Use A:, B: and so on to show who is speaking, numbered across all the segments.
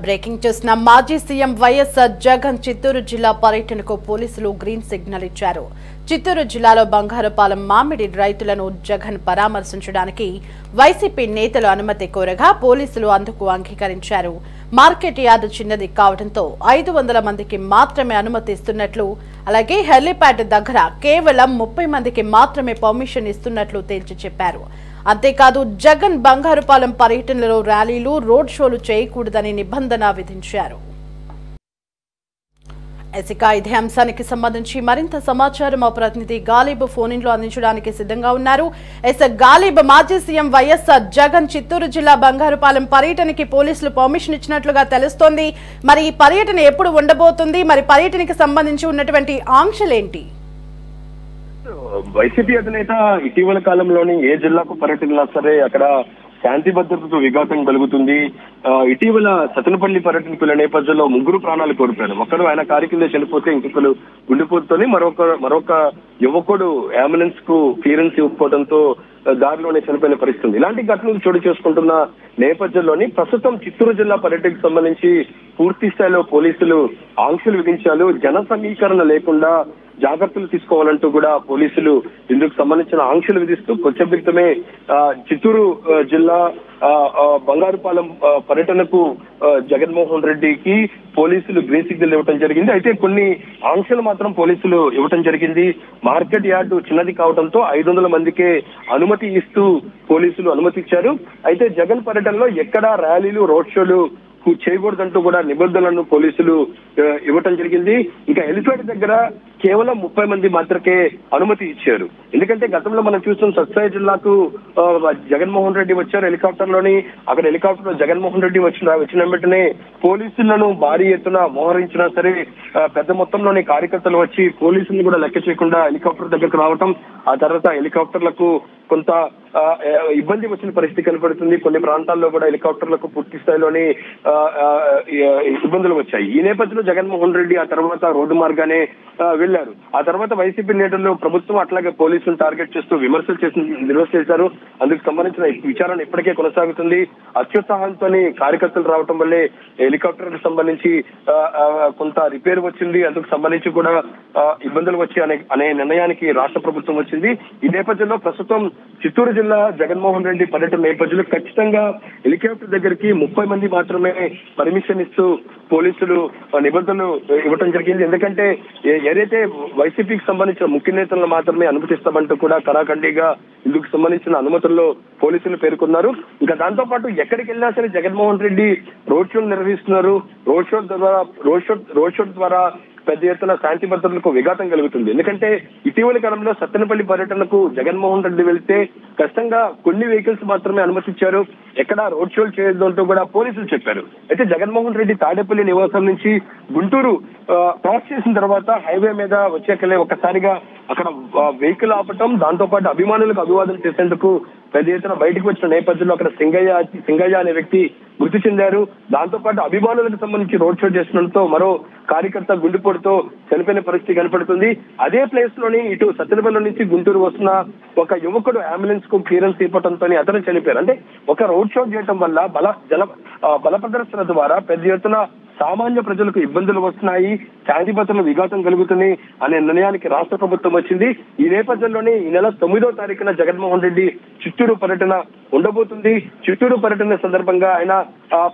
A: Breaking చేసిన మాజీ CM YSR Jagan Chittoor జిల్లా పర్యటనకు పోలీసులు గ్రీన్ సిగ్నల్ ఇచ్చారు. చిత్తూరు జిల్లాలో బంగారుపాలెం మామిడి రైతులను జగన్ పరామర్శించడానికి వైసీపీ నేతలు అనుమతి కోరగా పోలీసులు అందుకు అంగీకరించారు. మార్కెట్ యార్డు చిన్నది కావడంతో 500 మందికి మాత్రమే అనుమతి ఇస్తున్నట్లు, అలాగే హెలిప్యాడ్ దగ్గర కేవలం 30 మందికి మాత్రమే పర్మిషన్ ఇస్తున్నట్లు తేల్చి చెప్పారు. అంతేకాదు జగన్ బంగారుపాలెం పర్యటనలో ర్యాలీలు, రోడ్ షోలు చేయకూడదని నిబంధన విధించారు. ఇదే అంశానికి సంబంధించి మరింత సమాచారం మా ప్రతినిధి గాలిబ్ ఫోన్ ఇన్ లో అందించడానికి సిద్ధంగా ఉన్నారు. గాలిబ్, మాజీ సీఎం వైఎస్ఆర్ జగన్ చిత్తూరు జిల్లా బంగారుపాలెం పర్యటనకి పోలీసులు పర్మిషన్ ఇచ్చినట్లుగా తెలుస్తోంది. మరి ఈ పర్యటన ఎప్పుడు ఉండబోతుంది? మరి పర్యటనకి సంబంధించి ఉన్నటువంటి ఆంక్షలేంటి?
B: వైసీపీ అధినేత ఇటీవల కాలంలోని ఏ జిల్లాకు పర్యటనలా సరే అక్కడ శాంతి భద్రతకు విఘాతం కలుగుతుంది. ఇటీవల సతనపల్లి పర్యటనకు నేపథ్యంలో 3 ప్రాణాలు కోల్పోయారు. ఒకరు ఆయన కారు కింద చనిపోతే ఇంకొకరు గుండెపోటుతోనే మరొక యువకుడు అంబులెన్స్ కు క్లియరెన్స్ ఇవ్వకపోవడంతో దారిలోనే చనిపోయిన పరిస్థితి. ఇలాంటి ఘటనలు చోటు చేసుకుంటున్న నేపథ్యంలోని ప్రస్తుతం చిత్తూరు జిల్లా పర్యటనకు సంబంధించి పూర్తి స్థాయిలో పోలీసులు ఆంక్షలు విధించారు. జన సమీకరణ లేకుండా జాగ్రత్తలు తీసుకోవాలంటూ కూడా పోలీసులు ఇందుకు సంబంధించిన ఆంక్షలు విధిస్తూ కొచ్చబిక్తమే చిత్తూరు జిల్లా బంగారుపాలెం పర్యటనకు జగన్మోహన్ రెడ్డికి పోలీసులు గ్రీన్ సిగ్నల్ ఇవ్వడం జరిగింది. అయితే కొన్ని ఆంక్షలు మాత్రం పోలీసులు ఇవ్వడం జరిగింది. మార్కెట్ యార్డు చిన్నది కావడంతో 500 మందికే అనుమతి ఇస్తూ పోలీసులు అనుమతి ఇచ్చారు. అయితే జగన్ పర్యటనలో ఎక్కడా ర్యాలీలు, రోడ్ షోలు చేయకూడదంటూ కూడా నిబంధనలను పోలీసులు ఇవ్వటం జరిగింది. ఇంకా హెలిప్యాడ్ దగ్గర కేవలం 30 మంది మాత్రమే అనుమతి ఇచ్చారు. ఎందుకంటే గతంలో మనం చూస్తున్న సత్సాయి జిల్లాకు జగన్మోహన్ రెడ్డి వచ్చారు హెలికాప్టర్ లోని. అక్కడ హెలికాప్టర్ లో జగన్మోహన్ రెడ్డి వచ్చిన వెంటనే పోలీసులను భారీ ఎత్తున మోహరించినా సరే పెద్ద మొత్తంలోని కార్యకర్తలు వచ్చి పోలీసులను కూడా లెక్క చేయకుండా హెలికాప్టర్ దగ్గరకు రావటం, ఆ తర్వాత హెలికాప్టర్లకు కొంత ఇబ్బంది వచ్చిన పరిస్థితి కనపడుతుంది. కొన్ని ప్రాంతాల్లో కూడా హెలికాప్టర్లకు పూర్తి స్థాయిలోని ఇబ్బందులు వచ్చాయి. ఈ నేపథ్యంలో జగన్మోహన్ రెడ్డి ఆ తర్వాత రోడ్డు మార్గానే వెళ్లారు. ఆ తర్వాత వైసీపీ నేతలు ప్రభుత్వం అట్లాగే పోలీసులను టార్గెట్ చేస్తూ విమర్శలు చేశారు. అందుకు సంబంధించిన విచారణ ఇప్పటికే కొనసాగుతుంది. అత్యుత్సాహంతో కార్యకర్తలు రావటం వల్లే హెలికాప్టర్ కు సంబంధించి కొంత రిపేర్ వచ్చింది. అందుకు సంబంధించి కూడా ఇబ్బందులు వచ్చి అనే నిర్ణయానికి రాష్ట్ర ప్రభుత్వం వచ్చింది. ఈ నేపథ్యంలో ప్రస్తుతం చిత్తూరు జిల్లా జగన్మోహన్ రెడ్డి పర్యటన నేపథ్యంలో ఖచ్చితంగా హెలికాప్టర్ దగ్గరికి 30 మంది మాత్రమే పర్మిషన్ ఇస్తూ పోలీసులు నిబంధనలు ఇవ్వడం జరిగింది. ఎందుకంటే ఏదైతే వైసీపీకి సంబంధించిన ముఖ్య నేతలను మాత్రమే అనుమతిస్తామంటూ కూడా కరాఖండిగా ఇందుకు సంబంధించిన అనుమతుల్లో పోలీసులు పేర్కొన్నారు. ఇంకా దాంతో పాటు ఎక్కడికి వెళ్ళినా సరే జగన్మోహన్ రెడ్డి రోడ్ షోలు నిర్వహిస్తున్నారు. రోడ్ షో ద్వారా పెద్ద ఎత్తున శాంతి భద్రతలకు విఘాతం కలుగుతుంది. ఎందుకంటే ఇటీవల కాలంలో సత్తెనపల్లి పర్యటనకు జగన్మోహన్ రెడ్డి వెళ్తే ఖచ్చితంగా కొన్ని వెహికల్స్ మాత్రమే అనుమతించారు. ఎక్కడ రోడ్ షోలు చేయొద్దు అంటూ కూడా పోలీసులు చెప్పారు. అయితే జగన్మోహన్ రెడ్డి తాడేపల్లి నివాసం నుంచి గుంటూరు క్రాస్ చేసిన తర్వాత హైవే మీద వచ్చేకలే ఒక్కసారిగా అక్కడ వెహికల్ ఆపటం, దాంతో పాటు అభిమానులకు అభివాదం చేసేందుకు పెద్ద ఎత్తున బయటకు వచ్చిన నేపథ్యంలో అక్కడ సింగయ్య అనే వ్యక్తి మృతి చెందారు. దాంతో పాటు అభిమానులకు సంబంధించి రోడ్ షో చేస్తుండటంతో మరో కార్యకర్త గుండెపోటుతో చనిపోయిన పరిస్థితి కనపడుతుంది. అదే ప్లేస్ లోని ఇటు సత్తెనపల్లి నుంచి గుంటూరు వస్తున్న ఒక యువకుడు అంబులెన్స్ కు క్లియరెన్స్ ఇవ్వడంతో అతను చనిపోయారు. అంటే ఒక రోడ్ షో చేయడం వల్ల బల ప్రదర్శన ద్వారా పెద్ద ఎత్తున సామాన్య ప్రజలకు ఇబ్బందులు వస్తున్నాయి, శాంతి భద్రతలు విఘాతం కలుగుతున్నాయి అనే నిర్ణయానికి రాష్ట్ర ప్రభుత్వం వచ్చింది. ఈ నేపథ్యంలోనే ఈ నెల 9వ తారీఖున జగన్మోహన్ రెడ్డి చిత్తూరు పర్యటన ఉండబోతుంది. చిత్తూరు పర్యటన సందర్భంగా ఆయన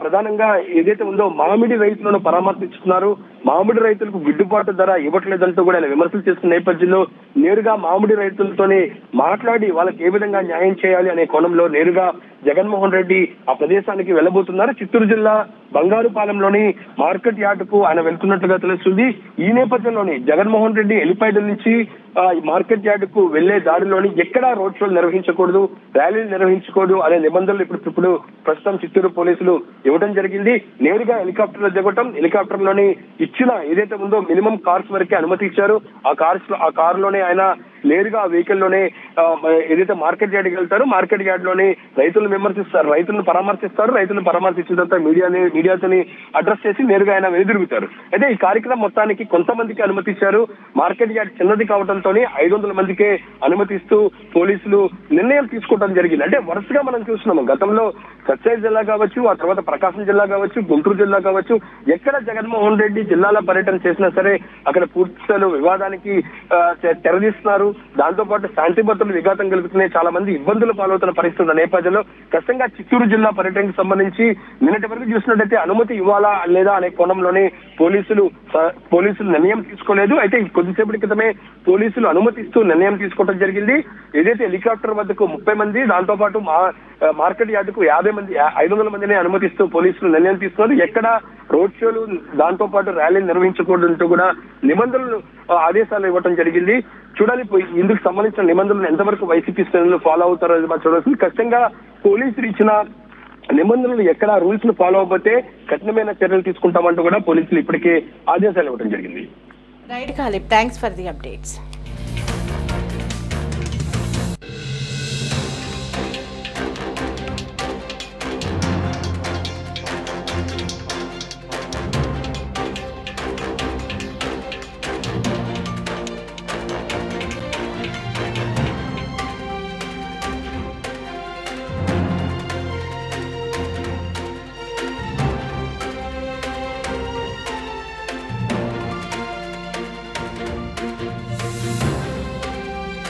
B: ప్రధానంగా ఏదైతే ఉందో మామిడి రైతులను పరామర్శించుకున్నారు. మామిడి రైతులకు గిట్టుబాటు ధర ఇవ్వట్లేదంటూ కూడా ఆయన విమర్శలు చేస్తున్న నేపథ్యంలో నేరుగా మామిడి రైతులతోనే మాట్లాడి వాళ్ళకి ఏ విధంగా న్యాయం చేయాలి అనే కోణంలో నేరుగా జగన్మోహన్ రెడ్డి ఆ ప్రదేశానికి వెళ్లబోతున్నారు. చిత్తూరు జిల్లా బంగారుపాలెంలోని మార్కెట్ యార్డుకు ఆయన వెళ్తున్నట్లుగా తెలుస్తుంది. ఈ నేపథ్యంలోని జగన్మోహన్ రెడ్డి హెలిప్యాడ్ నుంచి మార్కెట్ యార్డుకు వెళ్లే దారిలోని ఎక్కడా రోడ్ షోలు నిర్వహించకూడదు, ర్యాలీలు నిర్వహించకూడదు అనే నిబంధనలు ఇప్పుడు ప్రస్తుతం చిత్తూరు పోలీసులు ఇవ్వడం జరిగింది. నేరుగా హెలికాప్టర్ లో దిగటం, హెలికాప్టర్ లోని ఇచ్చిన ఏదైతే ఉందో మినిమం కార్స్ వరకే అనుమతి ఇచ్చారు. ఆ కారులోనే ఆయన నేరుగా ఆ వెహికల్ లోనే ఏదైతే మార్కెట్ యార్డ్కి వెళ్తారో మార్కెట్ యార్డ్ లోనే రైతులను విమర్శిస్తారు, రైతులను పరామర్శించిన తర్వాత మీడియాతోని అడ్రస్ చేసి నేరుగా ఆయన వెనుదిరుగుతారు. అయితే ఈ కార్యక్రమం మొత్తానికి కొంతమందికి అనుమతిచ్చారు. మార్కెట్ యార్డ్ చిన్నది కావడంతో 500 మందికే అనుమతిస్తూ పోలీసులు నిర్ణయం తీసుకోవడం జరిగింది. అంటే వరుసగా మనం చూస్తున్నాము, గతంలో సత్యసాయి జిల్లా కావచ్చు, ఆ తర్వాత ప్రకాశం జిల్లా కావచ్చు, గుంటూరు జిల్లా కావచ్చు, ఎక్కడ జగన్మోహన్ రెడ్డి జిల్లాల పర్యటన చేసినా సరే అక్కడ పూర్తి స్థాయిలో వివాదానికి తెరదీస్తున్నారు. దాంతో పాటు శాంతి భద్రతలు విఘాతం కలుగుతున్నాయి, చాలా మంది ఇబ్బందులు పాలవుతున్న పరిస్థితి ఉన్న నేపథ్యంలో ఖచ్చితంగా చిత్తూరు జిల్లా పర్యటనకు సంబంధించి నిన్నటి వరకు చూసినట్టయితే అనుమతి ఇవ్వాలా లేదా అనే కోణంలోనే పోలీసులు నిర్ణయం తీసుకోలేదు. అయితే కొద్దిసేపటి క్రితమే పోలీసులు అనుమతిస్తూ నిర్ణయం తీసుకోవడం జరిగింది. ఏదైతే హెలికాప్టర్ వద్దకు 30 మంది, దాంతో పాటు మార్కెట్ యార్డుకు 500 మందిని అనుమతిస్తూ పోలీసులు నిర్ణయం తీసుకున్నారు. ఎక్కడ రోడ్ షోలు దాంతో పాటు ర్యాలీలు నిర్వహించకూడదంటూ కూడా నిబంధనలు ఆదేశాలు ఇవ్వడం జరిగింది. చూడాలి ఇందుకు సంబంధించిన నిబంధనలు ఎంతవరకు వైసీపీ శ్రేణులు ఫాలో అవుతారో మనం చూడాల్సింది. ఖచ్చితంగా పోలీసులు ఇచ్చిన నిబంధనలు ఎక్కడ రూల్స్ ను ఫాలో అవ్వకపోతే కఠినమైన చర్యలు తీసుకుంటామంటూ కూడా పోలీసులు ఇప్పటికే ఆదేశాలు ఇవ్వడం జరిగింది.
A: Right Khalib, thanks for the updates.